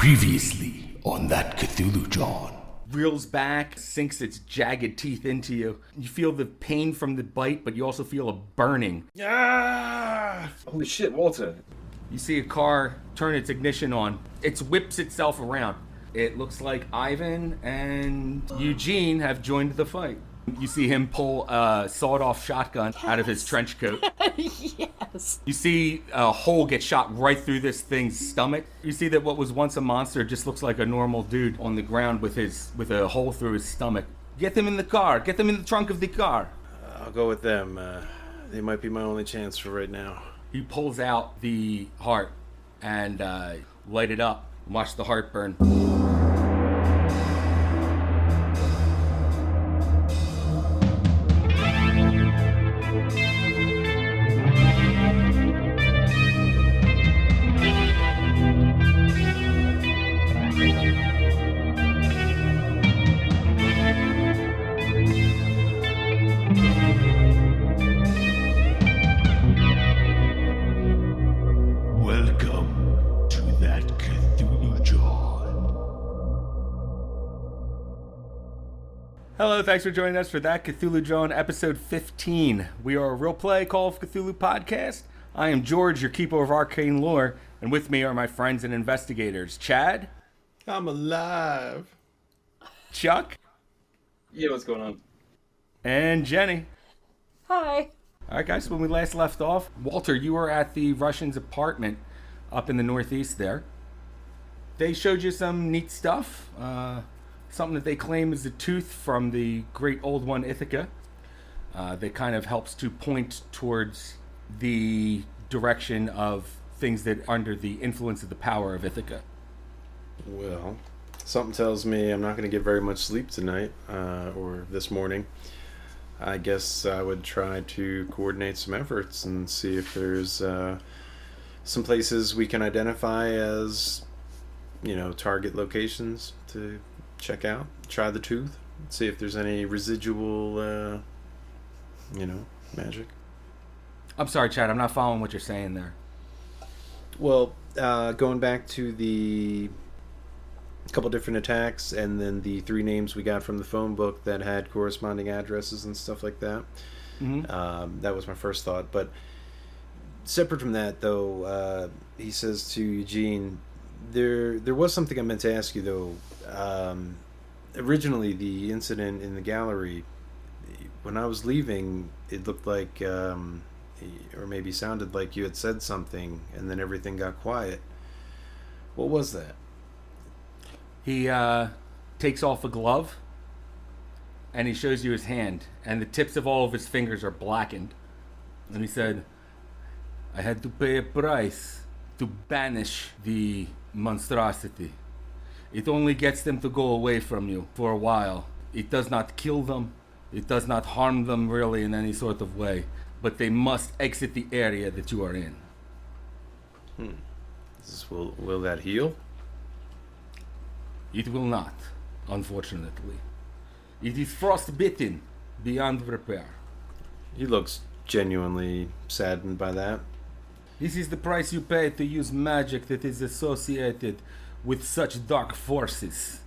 Previously on that Cthulhu Jawn. Reels back, sinks its jagged teeth into you. You feel the pain from the bite, but you also feel a burning. Ah! Holy shit, Walter. You see a car turn its ignition on. It whips itself around. It looks like Ivan and Eugene have joined the fight. You see him pull a sawed-off shotgun out of his trench coat. Yes. You see a hole get shot right through this thing's stomach. You see that what was once a monster just looks like a normal dude on the ground with a hole through his stomach. Get them in the car. Get them in the trunk of the car. I'll go with them. They might be my only chance for right now. He pulls out the heart and light it up. Watch the heart burn. Welcome to that Cthulhu Jawn. Hello, thanks for joining us for that Cthulhu Jawn episode 15. We are a real play Call of Cthulhu podcast. I am George, your keeper of arcane lore, and with me are my friends and investigators, Chad, I'm alive. Chuck, Yeah, what's going on? and Jenny. Hi. All right, guys, when we last left off, Walter, you were at the Russians' apartment up in the northeast there. They showed you some neat stuff, something that they claim is a tooth from the great old one, Ithaca. That kind of helps to point towards the direction of things that are under the influence of the power of Ithaca. Well, something tells me I'm not going to get very much sleep tonight, or this morning. I guess I would try to coordinate some efforts and see if there's some places we can identify as, target locations to check out. Try the tooth, see if there's any residual, magic. I'm sorry, Chad, I'm not following what you're saying there. Well, going back to the couple different attacks and then the 3 names we got from the phone book that had corresponding addresses and stuff like that. Mm-hmm. That was my first thought. But separate from that, though, he says to Eugene, there was something I meant to ask you, though. Originally, the incident in the gallery, when I was leaving, it looked like, or maybe sounded like you had said something, and then everything got quiet. What was that? He takes off a glove, and he shows you his hand, and the tips of all of his fingers are blackened. And he said, I had to pay a price to banish the monstrosity. It only gets them to go away from you for a while. It does not kill them. It does not harm them really in any sort of way. But they must exit the area that you are in. Will that heal? It will not, unfortunately. It is frostbitten beyond repair. He looks genuinely saddened by that. This is the price you pay to use magic that is associated with such dark forces.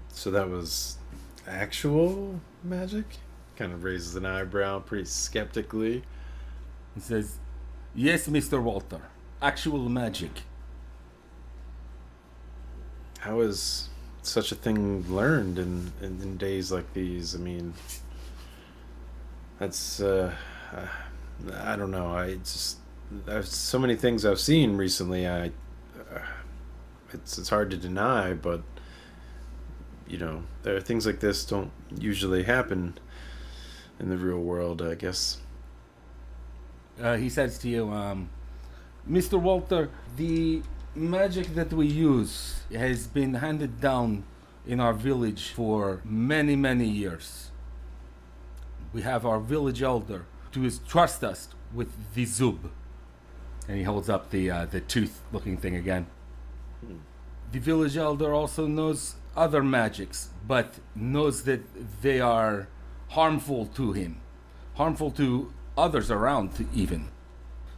So that was actual magic? Kind of raises an eyebrow pretty skeptically. He says, yes, Mr. Walter, actual magic. How is such a thing learned in days like these? I mean, that's, I don't know. There's so many things I've seen recently. It's hard to deny, but, there are things like this don't usually happen in the real world, I guess. He says to you, Mr. Walter, the magic that we use has been handed down in our village for many, many years. We have our village elder to trust us with the zub. And he holds up the tooth-looking thing again. The village elder also knows other magics, but knows that they are harmful to him. Harmful to others around even.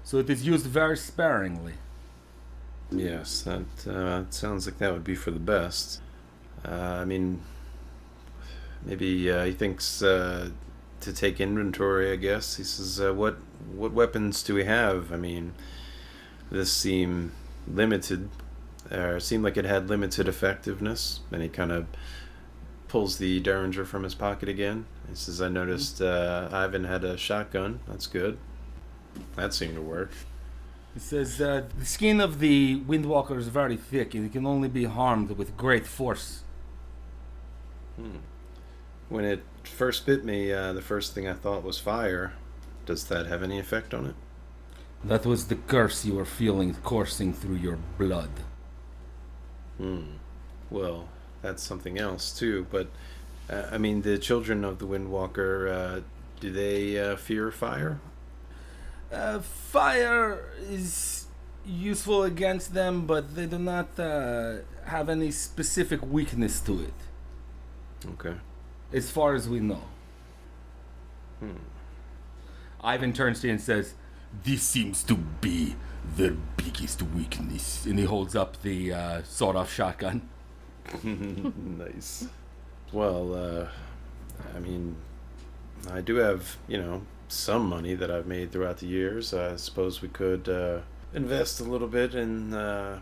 So it is used very sparingly. Yes, that sounds like that would be for the best. I mean, maybe he thinks to take inventory, I guess. He says, what weapons do we have? I mean, this seemed limited, seemed like it had limited effectiveness. And he kind of pulls the Derringer from his pocket again. He says, I noticed Ivan had a shotgun. That's good. That seemed to work. He says, the skin of the Windwalker is very thick and it can only be harmed with great force. When it first bit me, the first thing I thought was fire. Does that have any effect on it? That was the curse you were feeling coursing through your blood. Well, that's something else too, but I mean, the children of the Windwalker, do they fear fire? Fire is useful against them, but they do not have any specific weakness to it, Okay. as far as we know. Ivan turns to you and says, "This seems to be their biggest weakness." And he holds up the sawed-off shotgun. Nice. Well, I mean, I do have, some money that I've made throughout the years. I suppose we could invest a little bit in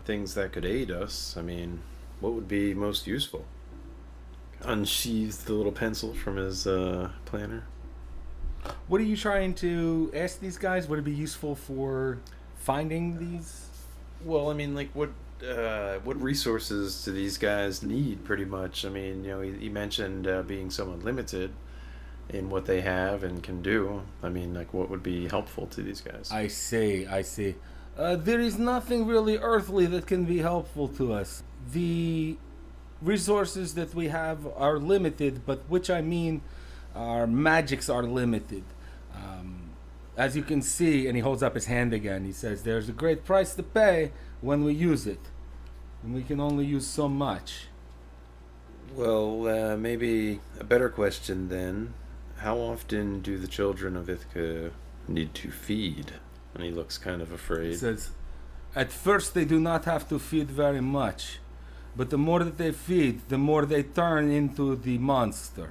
things that could aid us. I mean, what would be most useful? Unsheathes the little pencil from his planner. What are you trying to ask these guys? Would it be useful for finding these? Well, I mean, like, what resources do these guys need, pretty much? I mean, he mentioned being somewhat limited in what they have and can do. I mean, like, what would be helpful to these guys? I see. There is nothing really earthly that can be helpful to us. The resources that we have are limited, but which I mean, our magics are limited. As you can see, and he holds up his hand again, he says, there's a great price to pay when we use it. And we can only use so much. Well, maybe a better question then. How often do the children of Ithaca need to feed? And he looks kind of He afraid. says, at first they do not have to feed very much. But the more that they feed, the more they turn into the monster.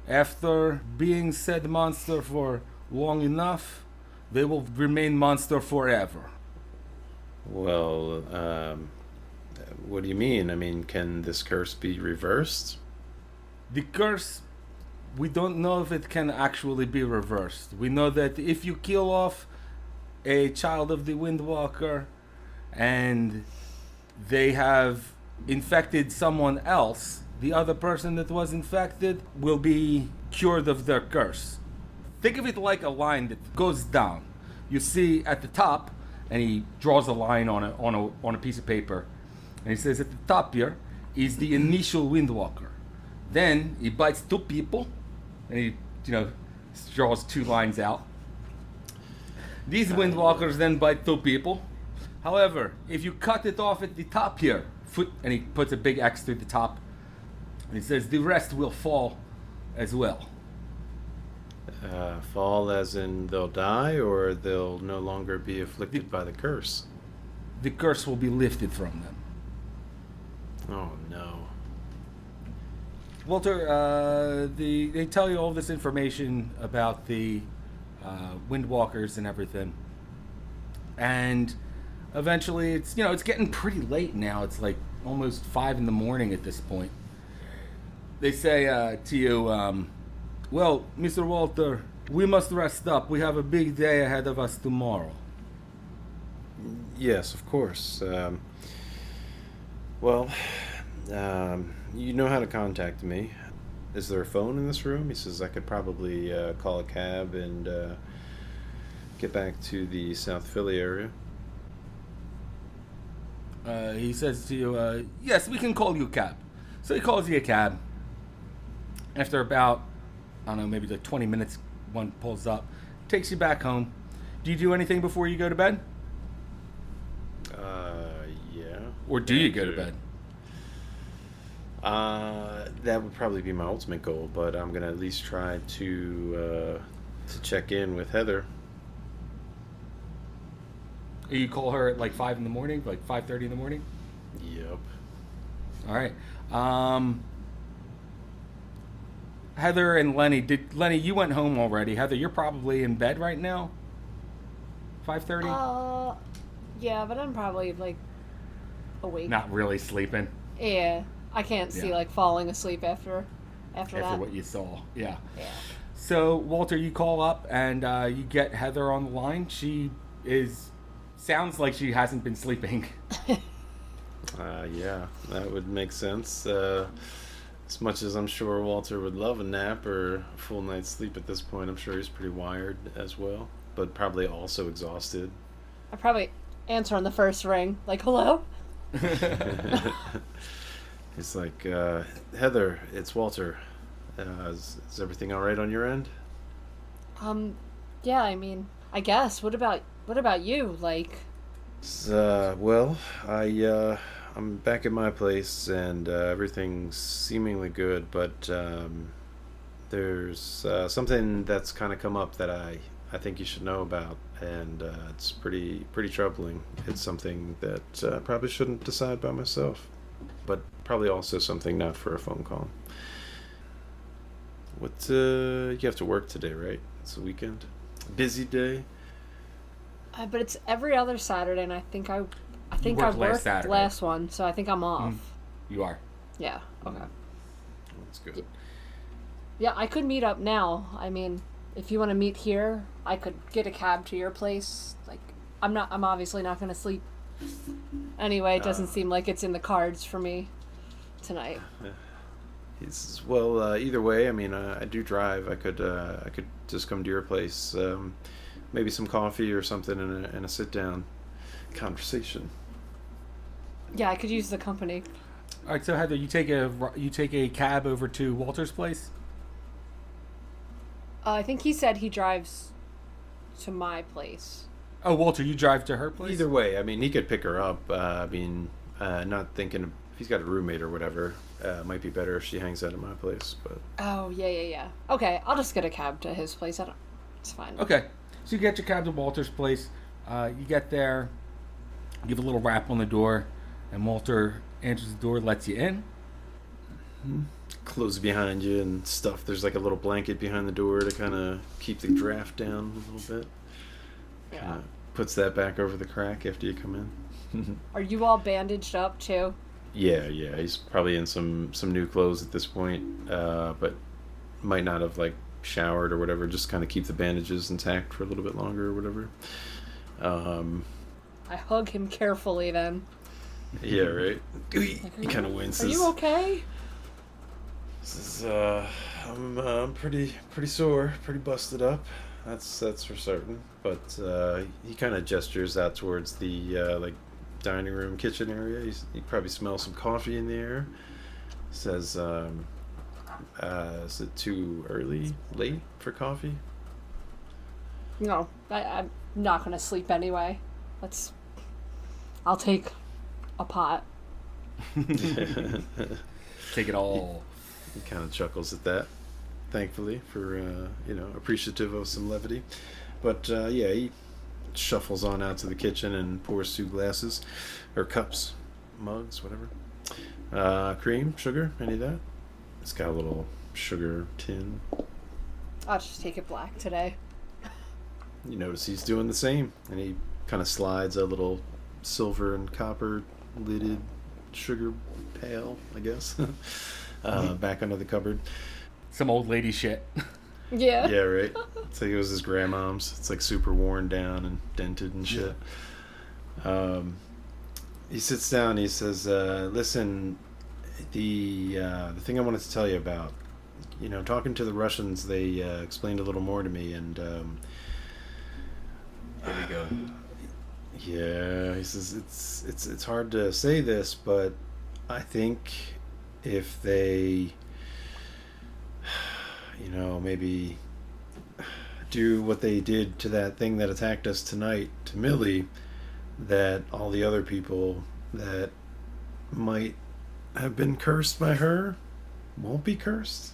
After being said monster for long enough, they will remain monster forever. Well, what do you mean? I mean, can this curse be reversed? The curse, we don't know if it can actually be reversed. We know that if you kill off a child of the Windwalker and they have infected someone else, the other person that was infected will be cured of their curse. Think of it like a line that goes down. You see at the top, and he draws a line on a piece of paper, and he says at the top here is the initial Windwalker. Then he bites two people, and he draws two lines out. These Windwalkers then bite two people. However, if you cut it off at the top here, and he puts a big X through the top, and he says the rest will fall as well. Fall as in they'll die, or they'll no longer be afflicted by the curse? The curse will be lifted from them. Oh no. Walter, they tell you all this information about the Windwalkers and everything, and eventually it's getting pretty late now. It's like almost 5 a.m. at this point. They say to you, well, Mr. Walter, we must rest up. We have a big day ahead of us tomorrow. Yes, of course. Well, you know how to contact me. Is there a phone in this room? He says I could probably call a cab and get back to the South Philly area. He says to you, yes, we can call you a cab. So he calls you a cab. After about, I don't know, maybe like 20 minutes, one pulls up, takes you back home. Do you do anything before you go to bed? Yeah. Or do you go to bed? That would probably be my ultimate goal, but I'm gonna at least try to check in with Heather. You call her at like 5 in the morning, like 5:30 in the morning. Yep. All right. Heather and Lenny. Lenny, you went home already. Heather, you're probably in bed right now. 5:30. Yeah, but I'm probably like awake. Not really sleeping Yeah, I can't see Yeah. like falling asleep after after that. what you saw. Yeah. Yeah. So Walter, you call up and you get Heather on the line. She sounds like she hasn't been sleeping. Yeah, that would make sense. As much as I'm sure Walter would love a nap or a full night's sleep at this point, I'm sure he's pretty wired as well, but probably also exhausted. I probably answer on the first ring, like hello. He's like, Heather, it's Walter. Is everything all right on your end? Yeah, I mean, I guess. What about you? Like, Well, I'm back at my place and everything's seemingly good, but there's something that's kind of come up that I think you should know about, and it's pretty troubling. It's something that I probably shouldn't decide by myself, but probably also something not for a phone call. You have to work today, right? It's a weekend, busy day. but it's every other Saturday, and I think I worked worked last Saturday. last one, so I think I'm off. You are. Yeah. Okay. That's good. Yeah, I could meet up now. I mean, if you want to meet here, I could get a cab to your place. Like, I'm obviously not going to sleep. Anyway, it doesn't seem like it's in the cards for me tonight. He says, well, either way, I mean, I do drive. I could just come to your place. Maybe some coffee or something and a sit-down conversation. Yeah, I could use the company. All right. So Heather, you take a cab over to Walter's place. I think he said he drives to my place. Oh, Walter, you drive to her place. Either way, I mean, he could pick her up. Not thinking if he's got a roommate or whatever. Might be better if she hangs out at my place. But Oh, yeah. Okay, I'll just get a cab to his place. It's fine. Okay. So you get your cab to Walter's place. You get there, give a little rap on the door, and Walter answers the door, lets you in. close behind you and stuff. There's like a little blanket behind the door to kind of keep the draft down a little bit. Yeah. Puts that back over the crack after you come in. Are you all bandaged up too? Yeah. He's probably in some new clothes at this point, but might not have like showered or whatever. Just kind of keep the bandages intact for a little bit longer or whatever. I hug him carefully then. Yeah, right. He kind of winces. Are you okay? Says, I'm pretty sore, pretty busted up. That's for certain. But he kind of gestures out towards the like dining room, kitchen area. He probably smells some coffee in the air. Says, is it too early, late for coffee? No, I'm not gonna sleep anyway. I'll take a pot. Take it all. He kind of chuckles at that, thankfully, for appreciative of some levity. But yeah, he shuffles on out to the kitchen and pours 2 glasses, or cups, mugs, whatever. Cream, sugar, any of that? It's got a little sugar tin. I'll just take it black today. You notice he's doing the same, and he kind of slides a little silver and copper lidded sugar pail, I guess, back under the cupboard. Some old lady shit. Yeah. Yeah, right. It's like it was his grandmom's. It's like super worn down and dented and shit. He sits down. He says, "Listen, the thing I wanted to tell you about. Talking to the Russians, they explained a little more to me, and Here we go. yeah." He says it's hard to say this, but I think if they, maybe do what they did to that thing that attacked us tonight to Millie, that all the other people that might have been cursed by her won't be cursed.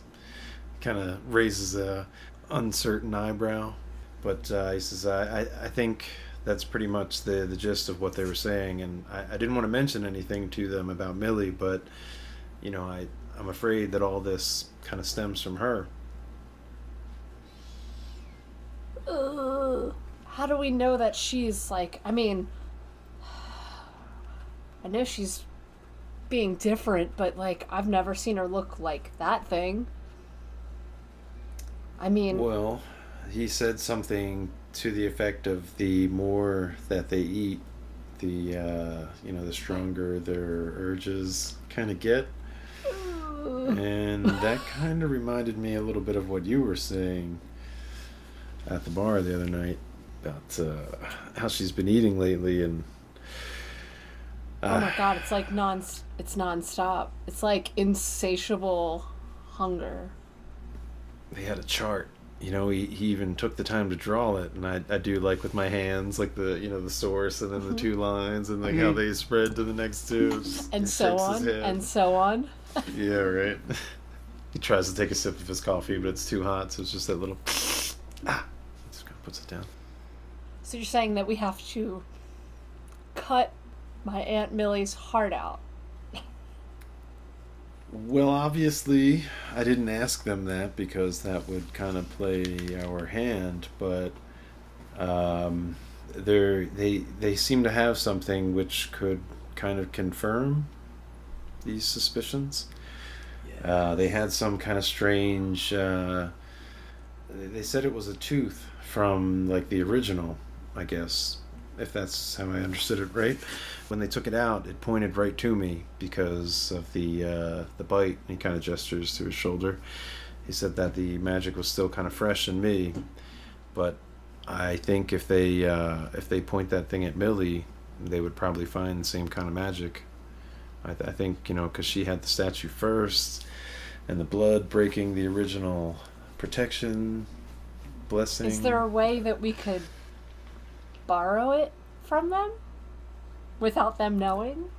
Kind of raises a uncertain eyebrow, but he says, I think that's pretty much the gist of what they were saying. And I didn't want to mention anything to them about Millie, but I'm afraid that all this kind of stems from her. How do we know that she's like? I mean, I know she's being different, but like I've never seen her look like that thing. I mean, Well, he said something to the effect of the more that they eat, the stronger their urges kind of get. And that kind of reminded me a little bit of what you were saying at the bar the other night about how she's been eating lately. And oh my god, it's like it's nonstop. It's like insatiable hunger. they had a chart. He even took the time to draw it, and I do like with my hands, like the source and then the two lines and like how they spread to the next two. And so on, and so on. Yeah, right. He tries to take a sip of his coffee, but it's too hot, so it's just that little just kind of puts it down. So you're saying that we have to cut my Aunt Millie's heart out? Well, obviously, I didn't ask them that because that would kind of play our hand, but they seem to have something which could kind of confirm these suspicions. Yeah. They had some kind of strange... they said it was a tooth from, like, the original, I guess, if that's how I understood it right. When they took it out, it pointed right to me because of the bite. He kind of gestures to his shoulder. He said that the magic was still kind of fresh in me, but I think if they point that thing at Millie, they would probably find the same kind of magic. I think, because she had the statue first, and the blood breaking the original protection blessing. Is there a way that we could borrow it from them without them knowing?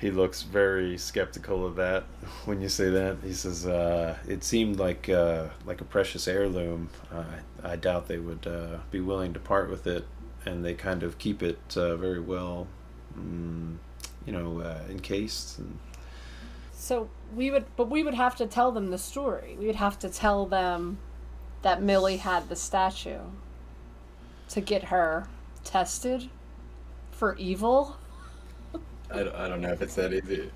He looks very skeptical of that when you say that. He says, it seemed like a precious heirloom. I doubt they would be willing to part with it, and they kind of keep it very well, encased. So we would have to tell them the story. We would have to tell them that Millie had the statue to get her tested for evil. I don't know if it's that easy.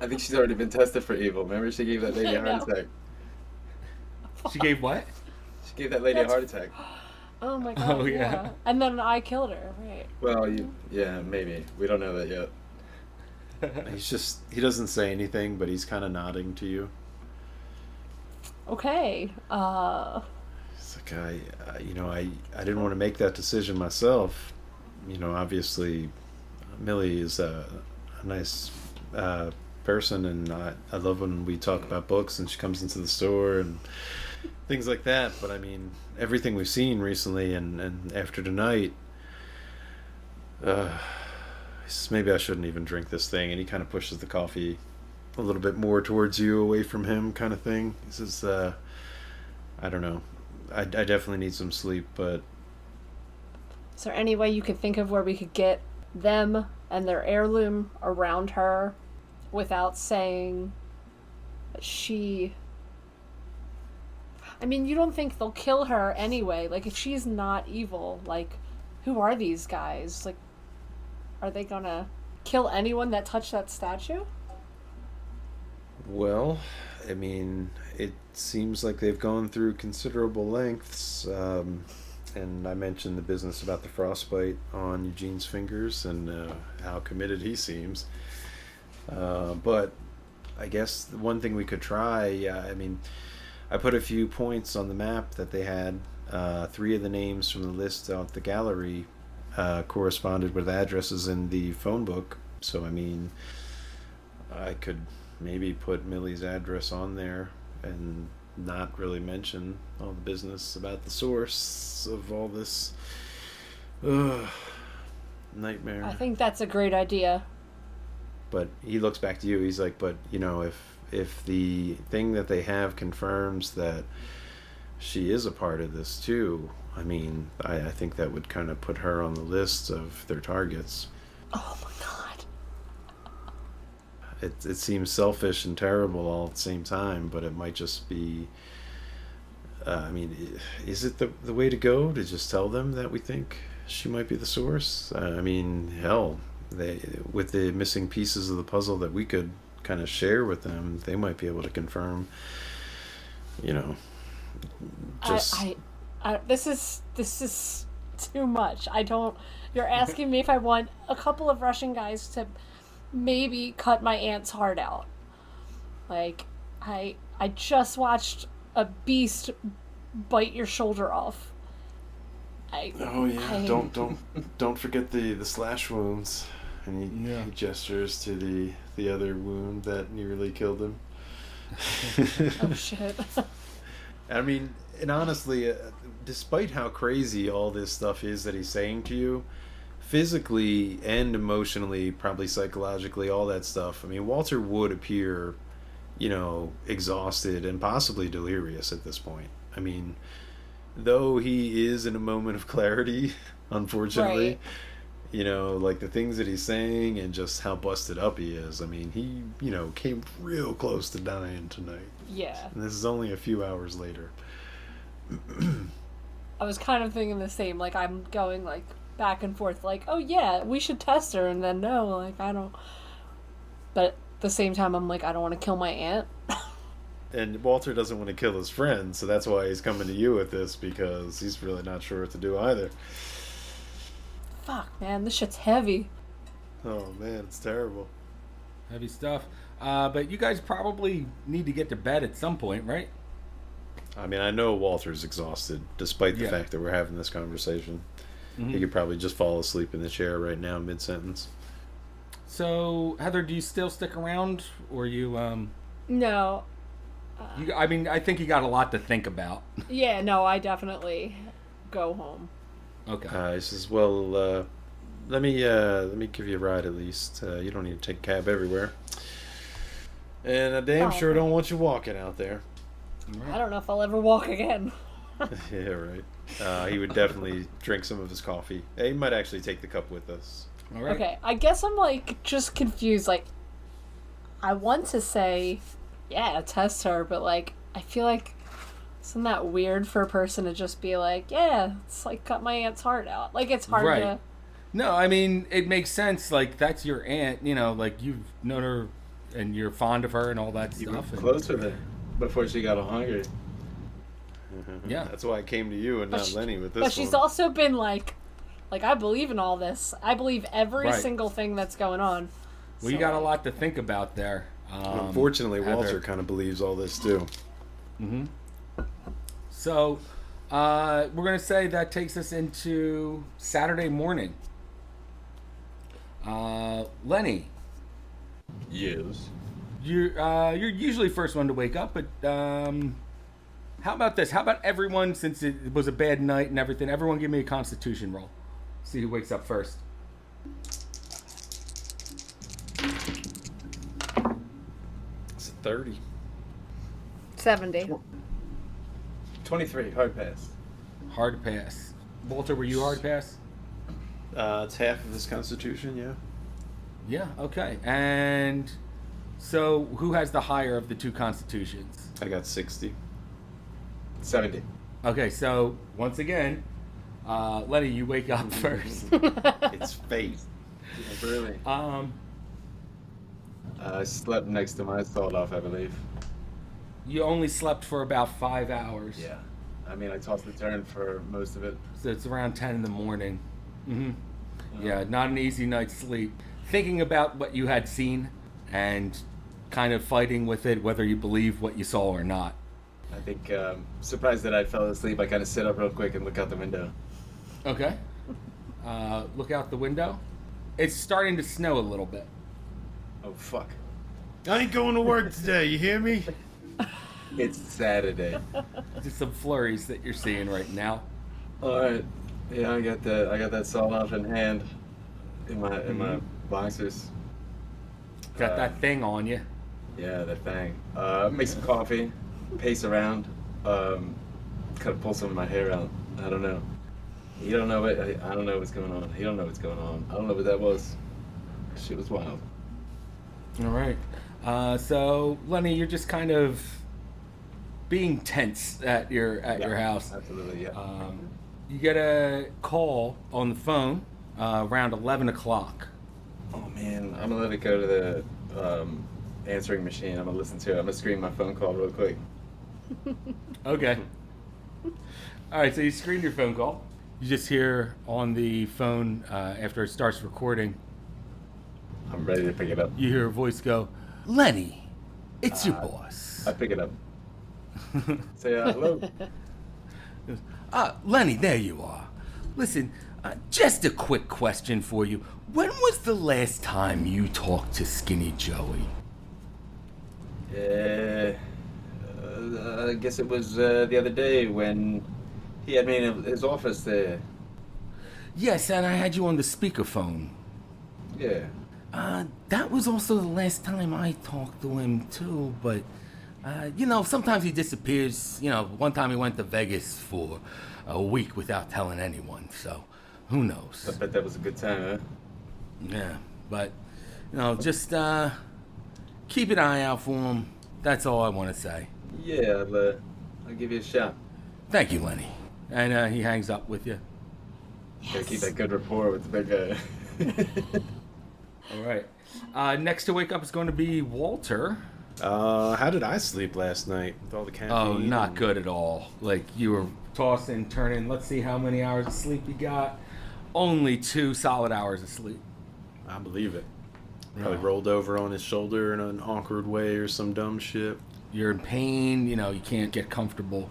I think she's already been tested for evil. Remember, she gave that lady a heart attack. She gave what? She gave that lady a heart attack. Oh my god! Oh, yeah. And then I killed her. Right. Well, yeah, maybe. We don't know that yet. He doesn't say anything, but he's kind of nodding to you. Okay. It's like I didn't want to make that decision myself. Obviously, Millie is a nice person, and I love when we talk about books and she comes into the store and things like that. But I mean, everything we've seen recently and after tonight, he says, maybe I shouldn't even drink this thing. And he kind of pushes the coffee a little bit more towards you, away from him, kind of thing. He says, I don't know. I definitely need some sleep, but... Is there any way you could think of where we could get them and their heirloom around her without saying that she... I mean, you don't think they'll kill her anyway. Like, if she's not evil, like, who are these guys? Like, are they gonna kill anyone that touched that statue? Well, I mean, it seems like they've gone through considerable lengths, and I mentioned the business about the frostbite on Eugene's fingers and how committed he seems. But I guess the one thing we could try, I mean, I put a few points on the map that they had. 3 of the names from the list out the gallery corresponded with addresses in the phone book. So, I mean, I could maybe put Millie's address on there and not really mention all the business about the source of all this nightmare. I think that's a great idea. But he looks back to you. He's like, but, if the thing that they have confirms that she is a part of this too, I mean, I think that would kind of put her on the list of their targets. Oh my god. It seems selfish and terrible all at the same time, but it might just be... I mean, is it the way to go to just tell them that we think she might be the source? I mean, hell, with the missing pieces of the puzzle that we could kind of share with them, they might be able to confirm, you know, just... This is too much. You're asking me if I want a couple of Russian guys to maybe cut my aunt's heart out. Like, I just watched a beast bite your shoulder off. Don't forget the slash wounds. And he gestures to the other wound that nearly killed him. Oh shit. I mean, and honestly, despite how crazy all this stuff is that he's saying to you, physically and emotionally, probably psychologically, all that stuff, I mean, Walter would appear, exhausted and possibly delirious at this point. I mean, though he is in a moment of clarity, unfortunately, right. Like the things that he's saying and just how busted up he is. I mean, he, came real close to dying tonight. Yeah. And this is only a few hours later. I was kind of thinking the same. Like, I'm going, like, back and forth. Like, oh, yeah, we should test her. And then, no, like, I don't... But at the same time, I'm like, I don't want to kill my aunt. And Walter doesn't want to kill his friend, so that's why he's coming to you with this, because he's really not sure what to do either. Fuck, man, this shit's heavy. Oh, man, it's terrible. Heavy stuff. But you guys probably need to get to bed at some point, right? I mean, I know Walter's exhausted, despite the fact that we're having this conversation. Mm-hmm. He could probably just fall asleep in the chair right now, mid-sentence. So, Heather, do you still stick around, or you, No. I think you got a lot to think about. Yeah, no, I definitely go home. Okay. He says, well, let me give you a ride at least. You don't need to take a cab everywhere. And I damn sure don't want you walking out there. I don't know if I'll ever walk again. Yeah, right. He would definitely drink some of his coffee. He might actually take the cup with us. All right. Okay, I guess I'm, like, just confused. Like, I want to say, yeah, test her, but, like, I feel like, isn't that weird for a person to just be like, yeah, it's like cut my aunt's heart out? Like, it's hard to... No, I mean, it makes sense. Like, that's your aunt, like, you've known her and you're fond of her and all that You stuff. were close with her before she got all hungry. Yeah. That's why I came to you and not Lenny with this But she's also been, like, I believe in all this. I believe every single thing that's going on. Well, you got a lot to think about there. Unfortunately, Heather. Walter kind of believes all this, too. Mm-hmm. So, we're going to say that takes us into Saturday morning. Lenny. Yes. You're usually first one to wake up, but how about this? How about everyone, since it was a bad night and everything, everyone give me a Constitution roll. See who wakes up first. It's a 30. 70. 23, hard pass. Hard pass. Walter, were you hard pass? It's half of his constitution, yeah. Yeah, okay. And so who has the higher of the two constitutions? I got 60. 70. Okay, so once again, Lenny, you wake up first. It's fate. Yeah, really. I slept next to my sawed off, I believe. You only slept for about 5 hours. Yeah. I mean, I tossed and turned for most of it. So it's around 10 in the morning. Mm-hmm. Yeah, not an easy night's sleep. Thinking about what you had seen and kind of fighting with it, whether you believe what you saw or not. I think, surprised that I fell asleep, I kind of sit up real quick and look out the window. Okay. Look out the window. It's starting to snow a little bit. Oh, fuck. I ain't going to work today, you hear me? It's Saturday. Just some flurries that you're seeing right now. Alright. Yeah, I got that sawed off in hand in my boxers. Got that thing on you. Yeah, that thing. Make some coffee, pace around, kind of pull some of my hair out. I don't know. You don't know what. I don't know what's going on. He don't know what's going on. I don't know what that was. Shit was wild. All right. So Lenny, you're just kind of being tense at your house. Absolutely, yeah. You get a call on the phone around 11 o'clock. Oh man, I'm gonna let it go to the answering machine. I'm gonna listen to it. I'm gonna screen my phone call real quick. Okay. All right, so you screen your phone call. You just hear on the phone after it starts recording, I'm ready to pick it up. you hear a voice go, Lenny, it's your boss. I pick it up. Say hello. Lenny, there you are. Listen, just a quick question for you. When was the last time you talked to Skinny Joey? I guess it was the other day when he had me in his office there. Yes, and I had you on the speakerphone. Yeah. That was also the last time I talked to him, too, but, sometimes he disappears. One time he went to Vegas for a week without telling anyone, so who knows? I bet that was a good time, huh? Yeah, but, just keep an eye out for him. That's all I want to say. Yeah, I'll give you a shot. Thank you, Lenny. And he hangs up with you. Gotta keep that good rapport with the big guy. All right. Next to wake up is going to be Walter. How did I sleep last night with all the caffeine? Oh, not good at all. Like, you were tossing, turning. Let's see how many hours of sleep you got. Only 2 solid hours of sleep. I believe it. Probably Yeah. rolled over on his shoulder in an awkward way or some dumb shit. You're in pain, you can't get comfortable.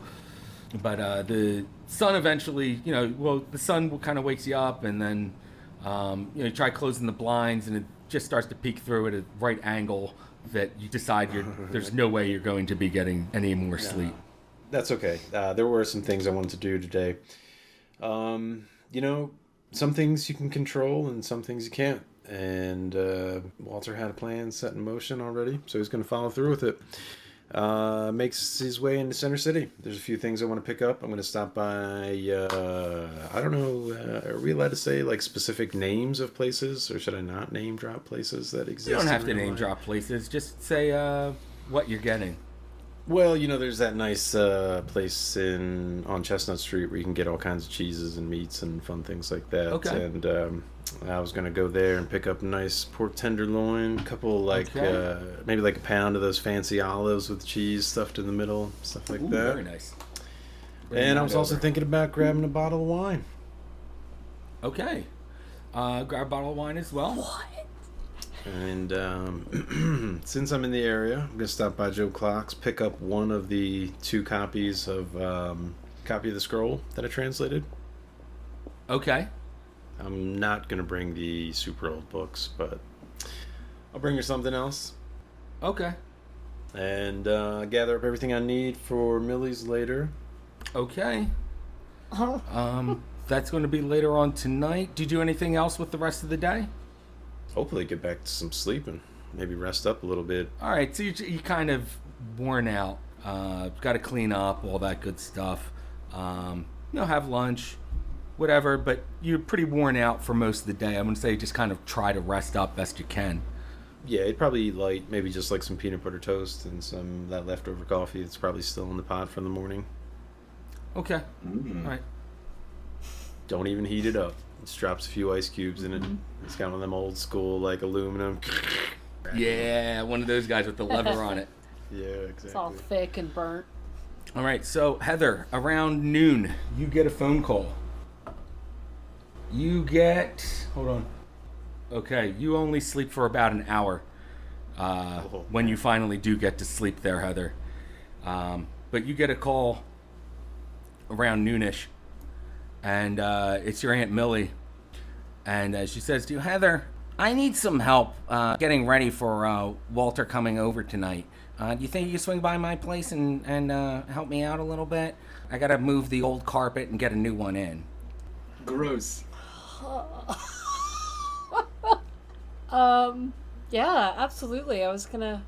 But the sun eventually, the sun kind of wakes you up, and then, you try closing the blinds, and it just starts to peek through at a right angle that you decide there's no way you're going to be getting any more sleep. That's okay. There were some things I wanted to do today. Some things you can control and some things you can't. And Walter had a plan set in motion already, so he's going to follow through with it. Makes his way into Center City. There's a few things I want to pick up. I'm going to stop by, I don't know, are we allowed to say like specific names of places, or should I not name drop places that exist? You don't have to in real name life? drop places. Just say what you're getting. Well, there's that nice place on Chestnut Street where you can get all kinds of cheeses and meats and fun things like that. Okay. And I was going to go there and pick up a nice pork tenderloin, a couple Okay. maybe like a pound of those fancy olives with cheese stuffed in the middle, stuff like Ooh, that. very nice. Bring And I that was also over. thinking about grabbing a bottle of wine. Okay. Grab a bottle of wine as well. What? And since I'm in the area, I'm going to stop by Joe Clock's, pick up one of the 2 copies of Copy of the Scroll that I translated. Okay. I'm not going to bring the super old books, but I'll bring her something else. Okay. And gather up everything I need for Millie's later. Okay. Oh. That's going to be later on tonight. Do you do anything else with the rest of the day? Hopefully get back to some sleeping. Maybe rest up a little bit. All right, so you kind of worn out. Got to clean up, all that good stuff. Have lunch, whatever. But you're pretty worn out for most of the day. I'm going to say just kind of try to rest up best you can. Yeah, I'd probably eat light. Maybe just like some peanut butter toast and some that leftover coffee that's probably still in the pot from the morning. Okay. Mm. All right. Don't even heat it up. Just drops a few ice cubes in it. It's got one of them old school like aluminum. Yeah, one of those guys with the lever on it. Yeah, It's all exactly. thick and burnt. All right, so Heather, around noon, you get a phone call. Hold on. Okay, you only sleep for about an hour when you finally do get to sleep there, Heather. But you get a call around noonish, and it's your Aunt Millie. And she says to you, Heather, I need some help getting ready for Walter coming over tonight. Do you think you can swing by my place and help me out a little bit? I got to move the old carpet and get a new one in. Gross. Yeah, absolutely. I was gonna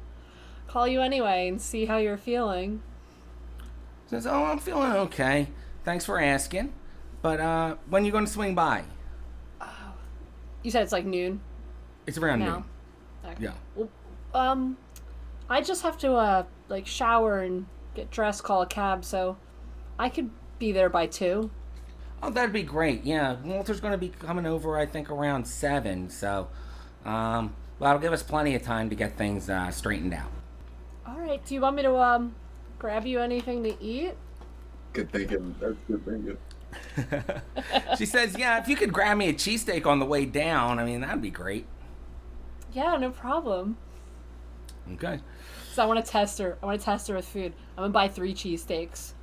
call you anyway and see how you're feeling. Says, oh, I'm feeling okay. Thanks for asking. But when you going to swing by? You said it's like noon It's around now. noon. Okay. Yeah. Well, I just have to like shower and get dressed, call a cab, so I could be there by 2. Oh, that'd be great. Yeah, Walter's going to be coming over, I think, around 7. So, well, that'll give us plenty of time to get things straightened out. All right. Do you want me to grab you anything to eat? Good thinking. That's good thinking. She says, yeah, if you could grab me a cheesesteak on the way down, I mean, that'd be great. Yeah, no problem. Okay. So I want to test her. I want to test her with food. I'm gonna buy 3 cheesesteaks.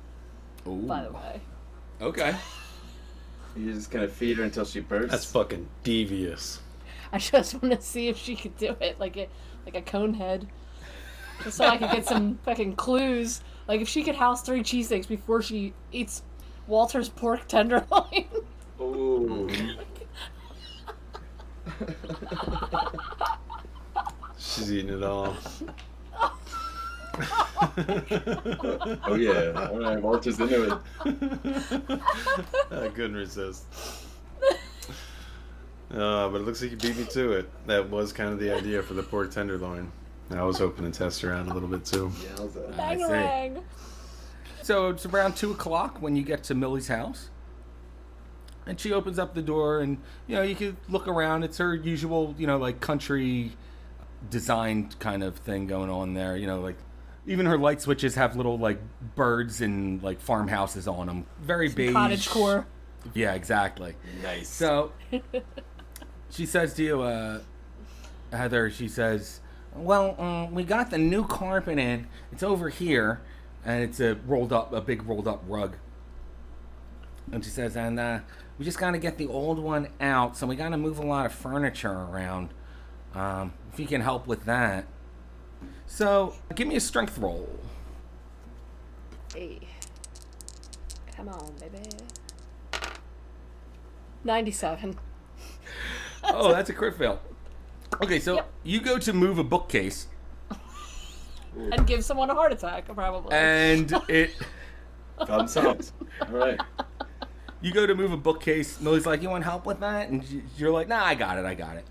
Ooh. By the way. Okay. You're just gonna feed her until she bursts. That's fucking devious. I just want to see if she could do it, like a cone head, just so I could get some fucking clues. Like if she could house 3 cheesesteaks before she eats Walter's pork tenderloin. Ooh. She's eating it all. Oh yeah. All right, Walter's into it. I couldn't resist. But it looks like you beat me to it. That was kind of the idea for the pork tenderloin. I was hoping to test her out a little bit too. Yeah, how's that? Bang see. bang. So it's around 2 o'clock when you get to Millie's house. And she opens up the door and, you can look around. It's her usual, like country designed kind of thing going on there. Like even her light switches have little like birds and like farmhouses on them. Very beige. Cottagecore. Yeah, exactly. Nice. So she says to you, Heather, she says, well, we got the new carpet in. It's over here. And it's a big rolled up rug. And she says, and we just got to get the old one out. So we got to move a lot of furniture around. If you can help with that. So give me a strength roll. Hey. Come on, baby. 97. Oh, that's a crit fail. Okay, so Yep. you go to move a bookcase. And give someone a heart attack, probably. And it... Problem solved. All right. You go to move a bookcase. Millie's like, you want help with that? And you're like, nah, I got it.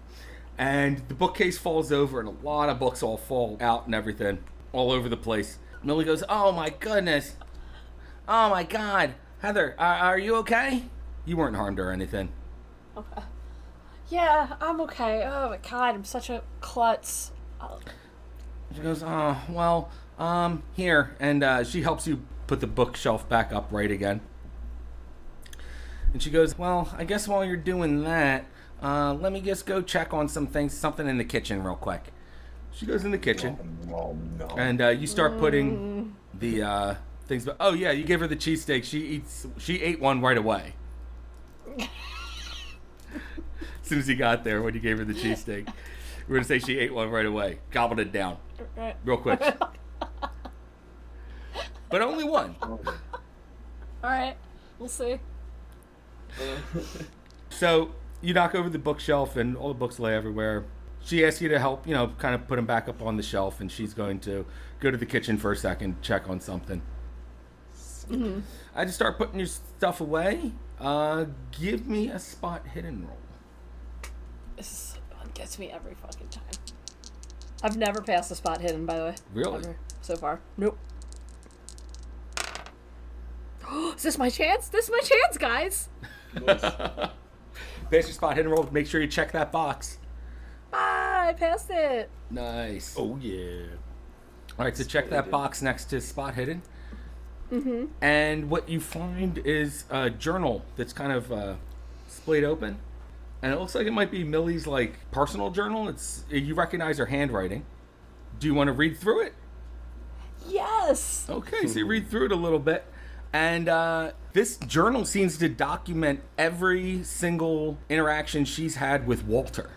And the bookcase falls over and a lot of books all fall out and everything all over the place. Millie goes, oh my goodness. Oh my God. Heather, are you okay? You weren't harmed or anything. Okay. Yeah, I'm okay. Oh my God, I'm such a klutz. She goes, oh, well, here. And she helps you put the bookshelf back upright again. And she goes, well, I guess while you're doing that, let me just go check on something in the kitchen real quick. She goes in the kitchen. Oh, no. And you start putting the things. But oh yeah, you give her the cheesesteak. She ate one right away. As soon as you got there, when you gave her the cheesesteak, we're gonna say she ate one right away. Gobbled it down real quick. But only one. Alright, we'll see. So you knock over the bookshelf and all the books lay everywhere. She asks you to help, kind of put them back up on the shelf, and she's going to go to the kitchen for a second, check on something. Mm-hmm. I just start putting your stuff away. Give me a spot hidden roll. This one gets me every fucking time. I've never passed a spot hidden, by the way. Really? Ever, so far. Nope. Is this my chance? This is my chance, guys! Pass your spot hidden roll. Make sure you check that box. Ah, I passed it! Nice. Oh yeah. All right, so check that box next to spot hidden. Mm-hmm. And what you find is a journal that's kind of splayed open. And it looks like it might be Millie's personal journal. You recognize her handwriting. Do you want to read through it? Yes! Okay, so you read through it a little bit. And this journal seems to document every single interaction she's had with Walter.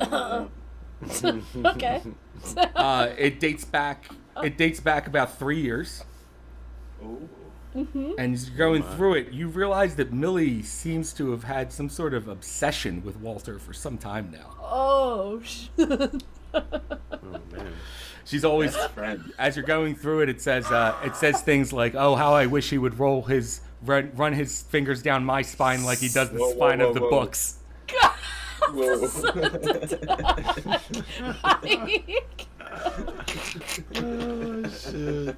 Okay. It dates back about 3 years. Mm-hmm. And as you're going through it, you realize that Millie seems to have had some sort of obsession with Walter for some time now. Oh, Oh man. She's always, Friend. as you're going through it, it says things like, "Oh, how I wish he would roll his run his fingers down my spine like he does the Whoa, whoa, spine whoa, of the whoa. books. Whoa. Oh, shit.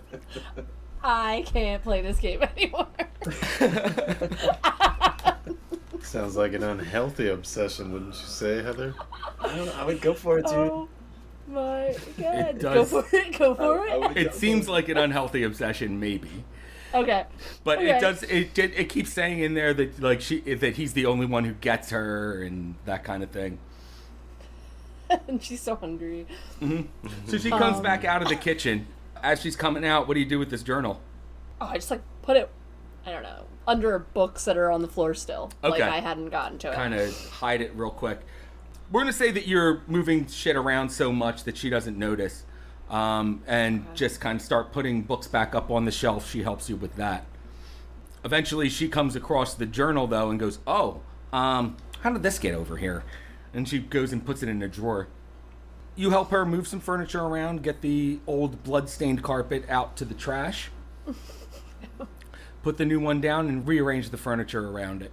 I can't play this game anymore. Sounds like an unhealthy obsession, wouldn't you say, Heather? I don't know. I would go for it, dude. Oh my god. It Go does. for it. Go for I it. would It go seems for like an unhealthy obsession, maybe. Okay. But Okay. it does. It keeps saying in there that like that he's the only one who gets her and that kind of thing. And she's so hungry. So she comes back out of the kitchen. As she's coming out, what do you do with this journal? Oh, I just like put it, I don't know, under books that are on the floor still. Like Okay. I hadn't gotten to it. Kind of hide it real quick. We're gonna say that you're moving shit around so much that she doesn't notice, and just kind of start putting books back up on the shelf. She helps you with that. Eventually, she comes across the journal though and goes, "Oh, how did this get over here?" And she goes and puts it in a drawer. You help her move some furniture around, get the old blood-stained carpet out to the trash, put the new one down, and rearrange the furniture around it.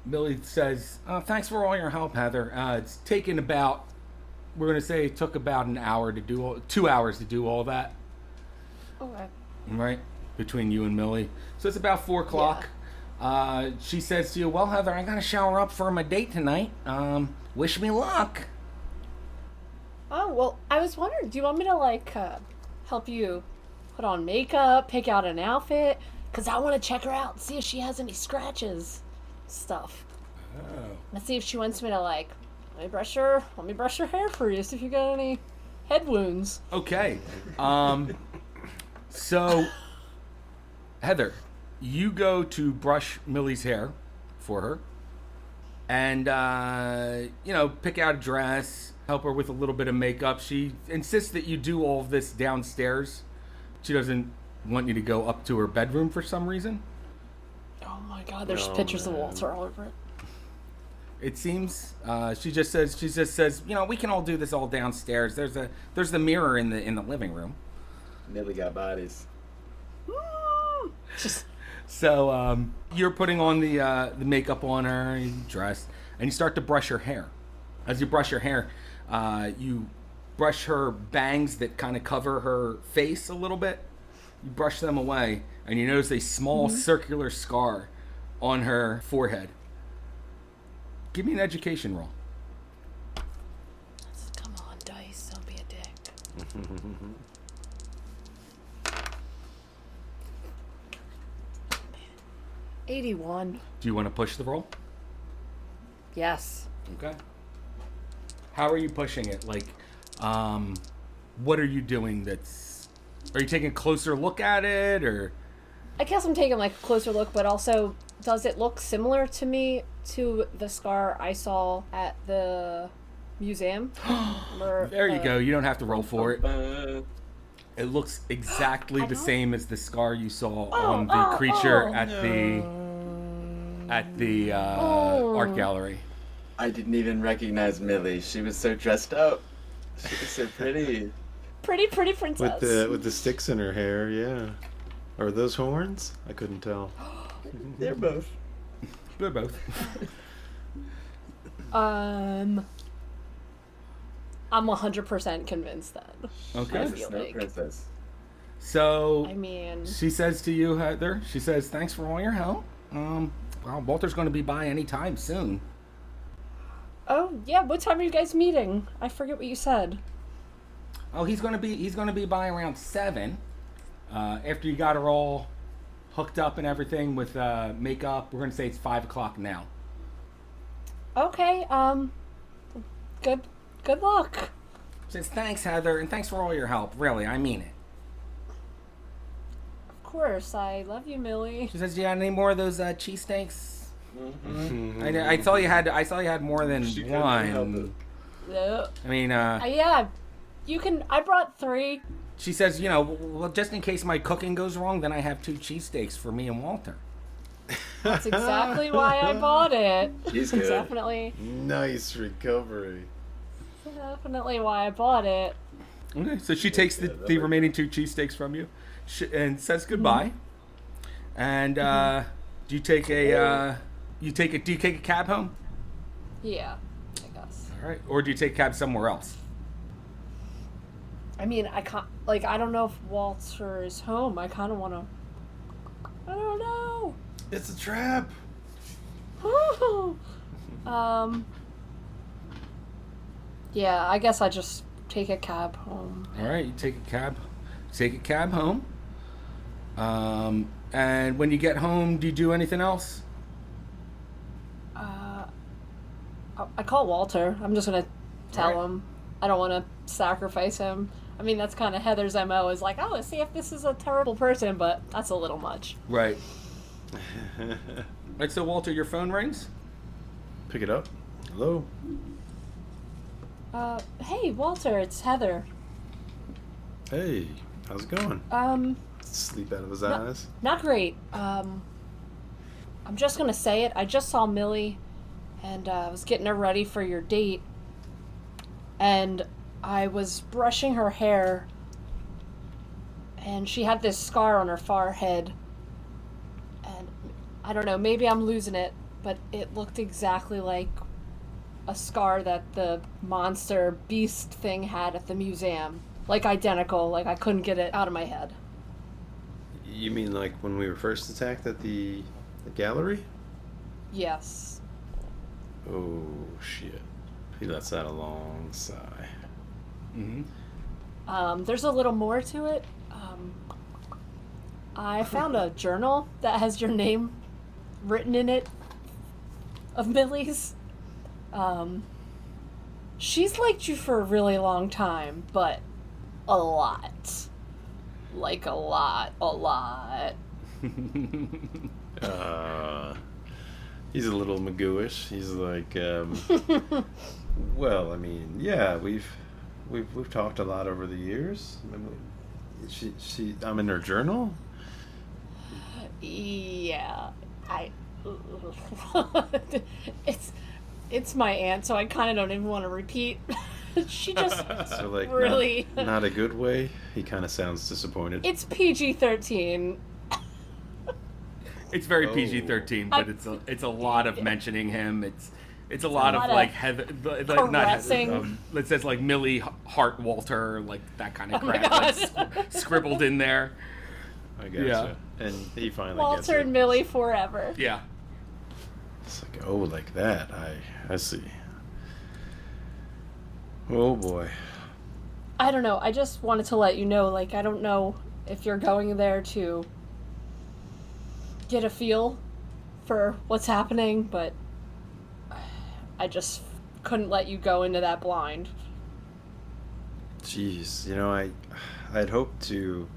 Millie says, "Thanks for all your help, Heather. It's taken about, we're going to say it took about an hour to do, 2 hours to do all that, Okay. right? Between you and Millie. So it's about 4 o'clock. She says to you, well, Heather, I got to shower up for my date tonight. Wish me luck." Oh, well, I was wondering, do you want me to, like, help you put on makeup, pick out an outfit? Because I want to check her out and see if she has any scratches. Stuff. Oh. Let's see if she wants me to, like, let me brush her hair for you, see if you got any head wounds. Okay. So, Heather, you go to brush Millie's hair for her. And, pick out a dress, help her with a little bit of makeup. She insists that you do all of this downstairs. She doesn't want you to go up to her bedroom for some reason. Oh my god, there's Oh, pictures man. of Walter all over it. It seems. She just says, we can all do this all downstairs. There's the mirror in the living room. Millie got bodies. Just So you're putting on the makeup on her, you dress, and you start to brush her hair. As you brush her hair, you brush her bangs that kind of cover her face a little bit. You brush them away, and you notice a small circular scar on her forehead. Give me an education roll. come on, dice, don't be a dick. 81. Do you want to push the roll? Yes. Okay. How are you pushing it? Like, what are you doing are you taking a closer look at it, or? I guess I'm taking like a closer look, but also, does it look similar to me to the scar I saw at the museum? There you go. You don't have to roll for it. It looks exactly I the don't- same as the scar you saw on the creature at the art gallery. I didn't even recognize Millie. She was so dressed up. She was so pretty. Pretty princess. With the sticks in her hair, yeah. Are those horns? I couldn't tell. They're both. They're both. I'm 100% convinced then. Okay. She's a snow like- princess. So I mean, she says to you, Heather, she says, "Thanks for all your help. Well, Walter's going to be by anytime soon." oh yeah, what time are you guys meeting? I forget what you said. Oh, he's going to be by around 7. After you got her all hooked up and everything with makeup, we're going to say it's 5 o'clock now. Okay, good luck. She says, "Thanks, Heather, and thanks for all your help. Really, I mean it." Of course, I love you, Millie. She says, "Do you have any more of those cheesesteaks?" I saw you had more than She couldn't help it. one. Yeah, I mean, you can. I brought 3. she says, well, just in case my cooking goes wrong, then I have 2 cheesesteaks for me and Walter. That's exactly why I bought it. She's good. Definitely Nice recovery. why I bought it. Okay, so she takes the remaining 2 cheesesteaks from you. and says goodbye. And do you take a cab home? Yeah, I guess. All right, or do you take a cab somewhere else? I mean, I can't. Like, I don't know if Walter is home. I kind of want to. I don't know. It's a trap. Yeah, I guess I just take a cab home. All right, you take a cab. Take a cab home. And when you get home, do you do anything else? I call Walter. I'm just gonna tell Alright. him. I don't want to sacrifice him. I mean, that's kind of Heather's MO, is like, oh, let's see if this is a terrible person, but that's a little much. Right. Right, so Walter, your phone rings? Pick it up. Hello. Hey, Walter, it's Heather. Hey, how's it going? Sleep out of his eyes. Not great. I'm just gonna say it. I just saw Millie, and I was getting her ready for your date, and I was brushing her hair, and she had this scar on her forehead, and I don't know, maybe I'm losing it, but it looked exactly like a scar that the monster beast thing had at the museum. Like identical, like I couldn't get it out of my head. You mean like when we were first attacked at the gallery? Yes. Oh, shit. He lets out a long sigh. Mm-hmm. There's a little more to it. I found a journal that has your name written in it of Millie's. She's liked you for a really long time, but a lot. Like a lot. He's a little magooish. He's like, well, I mean, yeah, we've talked a lot over the years. I mean, I'm in her journal. Yeah, it's my aunt, so I kind of don't even want to repeat. She just So like, really not a good way. He kind of sounds disappointed. It's PG-13. It's very Oh. PG-13, but it's a lot of mentioning him. It's a lot of like Heather, like not caressing. Heather, it says like Millie, Hart, Walter, like that kind of Oh my crap God. that's scribbled in there. I gotcha. Yeah. And he finally gets Walter it. and Millie forever. Yeah. It's like, oh, like that. I see. Oh boy. I don't know. I just wanted to let you know, like, I don't know if you're going there to get a feel for what's happening, but I just couldn't let you go into that blind. Jeez, I'd hoped to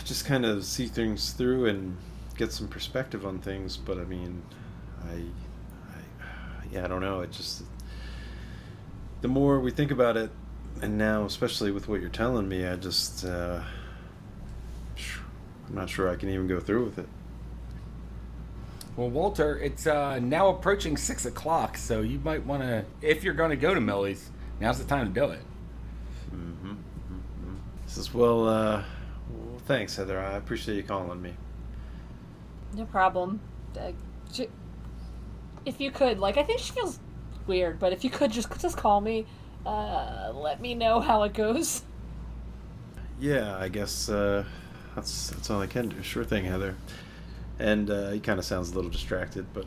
just kind of see things through and get some perspective on things, but I mean, I don't know. It just, the more we think about it, and now especially with what you're telling me, I just, I'm not sure I can even go through with it. Well, Walter, it's now approaching 6 o'clock, so you might want to, if you're going to go to Millie's, now's the time to do it. He says, well, thanks, Heather. I appreciate you calling me. No problem. If you could, like, I think she feels weird, but if you could just call me, let me know how it goes. Yeah, I guess that's all I can do. Sure thing, Heather. And he kind of sounds a little distracted, but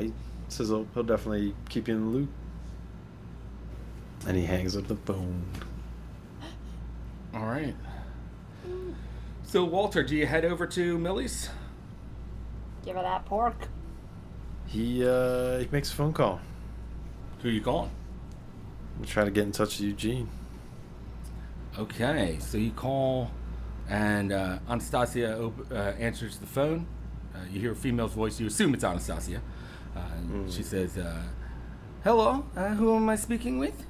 he says he'll definitely keep you in the loop. And he hangs up the phone. All right. So, Walter, do you head over to Millie's? Give her that pork. He makes a phone call. Who you calling? I'm trying to get in touch with Eugene. Okay, so you call, and Anastasia answers the phone. You hear a female's voice. You assume it's Anastasia. She says, hello, who am I speaking with?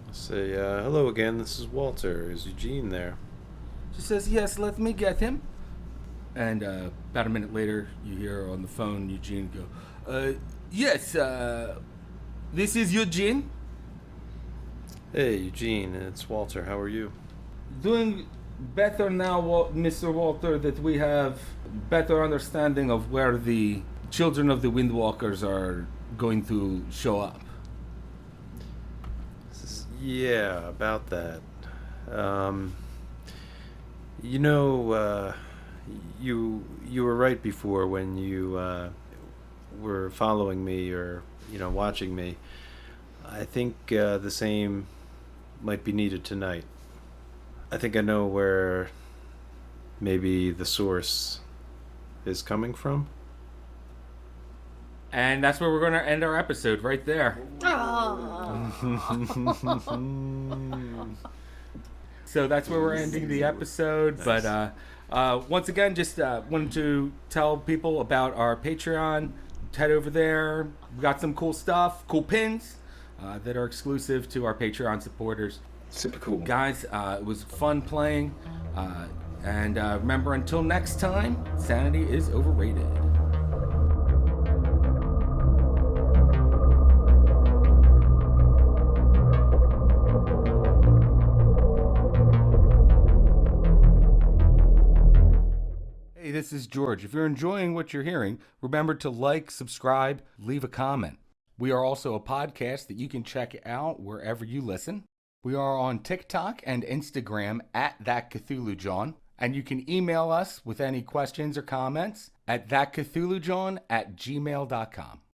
I say, hello again, this is Walter. Is Eugene there? She says, yes, let me get him. And about a minute later, you hear on the phone Eugene go, yes, this is Eugene. Hey, Eugene, it's Walter. How are you? doing better now, Mr. Walter, that we have better understanding of where the children of the Windwalkers are going to show up. Yeah, about that. Um, you know, you were right before when you were following me or watching me. I think the same might be needed tonight. I think I know where maybe the source is coming from. And that's where we're going to end our episode, right there. So that's where we're ending the episode. Nice. But once again, just wanted to tell people about our Patreon. Head over there. We got some cool stuff, cool pins that are exclusive to our Patreon supporters. Super cool. Guys, it was fun playing. And remember, until next time, sanity is overrated. Hey, this is George. If you're enjoying what you're hearing, remember to like, subscribe, leave a comment. We are also a podcast that you can check out wherever you listen. We are on TikTok and Instagram at That Cthulhu Jawn, and you can email us with any questions or comments at thatcthulhujawn@gmail.com.